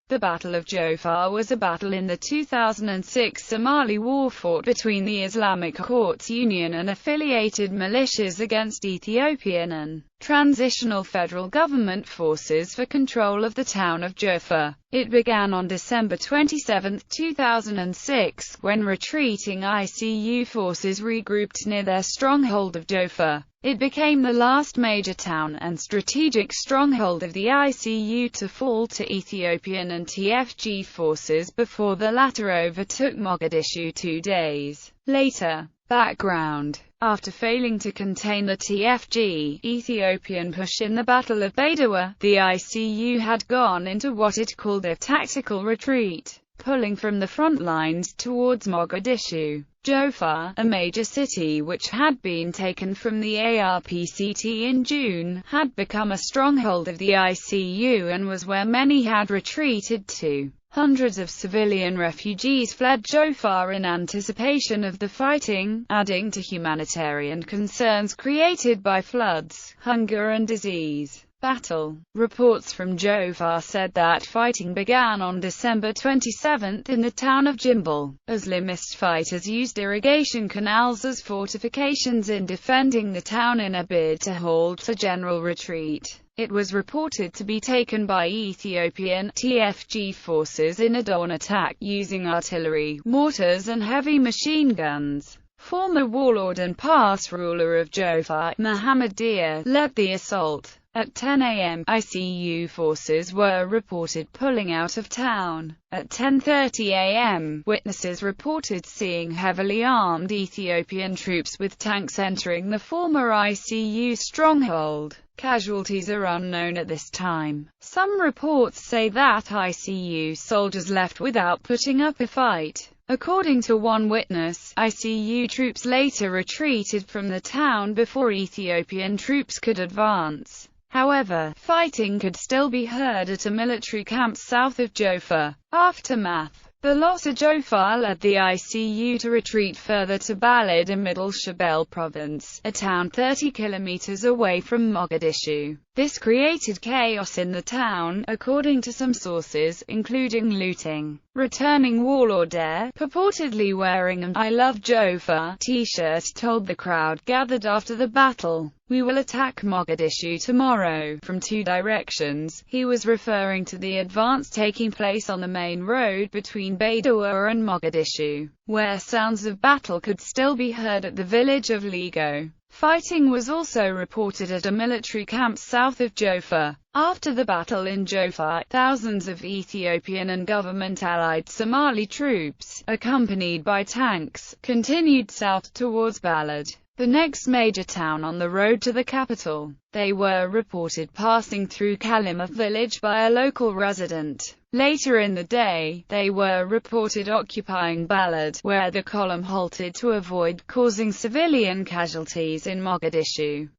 The Battle of Jowhar was a battle in the 2006 Somali war fought between the Islamic Courts Union and affiliated militias against Ethiopian and transitional federal government forces for control of the town of Jowhar. It began on December 27, 2006, when retreating ICU forces regrouped near their stronghold of Jowhar. It became the last major town and strategic stronghold of the ICU to fall to Ethiopian and TFG forces before the latter overtook Mogadishu 2 days later. Background: after failing to contain the TFG Ethiopian push in the Battle of Baidoa, the ICU had gone into what it called a tactical retreat, pulling from the front lines towards Mogadishu. Jowhar, a major city which had been taken from the ARPCT in June, had become a stronghold of the ICU and was where many had retreated to. Hundreds of civilian refugees fled Jowhar in anticipation of the fighting, adding to humanitarian concerns created by floods, hunger and disease. Battle reports from Jowhar said that fighting began on December 27 in the town of Jimbal. Islamist fighters used irrigation canals as fortifications in defending the town in a bid to halt a general retreat. It was reported to be taken by Ethiopian TFG forces in a dawn attack using artillery, mortars and heavy machine guns. Former warlord and past ruler of Jowhar, Muhammad Dia, led the assault. At 10 a.m., ICU forces were reported pulling out of town. At 10:30 a.m., witnesses reported seeing heavily armed Ethiopian troops with tanks entering the former ICU stronghold. Casualties are unknown at this time. Some reports say that ICU soldiers left without putting up a fight. According to one witness, ICU troops later retreated from the town before Ethiopian troops could advance. However, fighting could still be heard at a military camp south of Jowhar. Aftermath: the loss of Jowhar led the ICU to retreat further to Balad in Middle Shabelle province, a town 30 kilometers away from Mogadishu. This created chaos in the town, according to some sources, including looting. Returning warlord Dare, purportedly wearing an "I Love Jowhar" t-shirt, told the crowd gathered after the battle, "We will attack Mogadishu tomorrow, from 2 directions." He was referring to the advance taking place on the main road between Baidoa and Mogadishu, where sounds of battle could still be heard at the village of Lego. Fighting was also reported at a military camp south of Jowhar. After the battle in Jowhar, thousands of Ethiopian and government-allied Somali troops, accompanied by tanks, continued south towards Balad, the next major town on the road to the capital. They were reported passing through Kalima village by a local resident. Later in the day, they were reported occupying Balad, where the column halted to avoid causing civilian casualties in Mogadishu.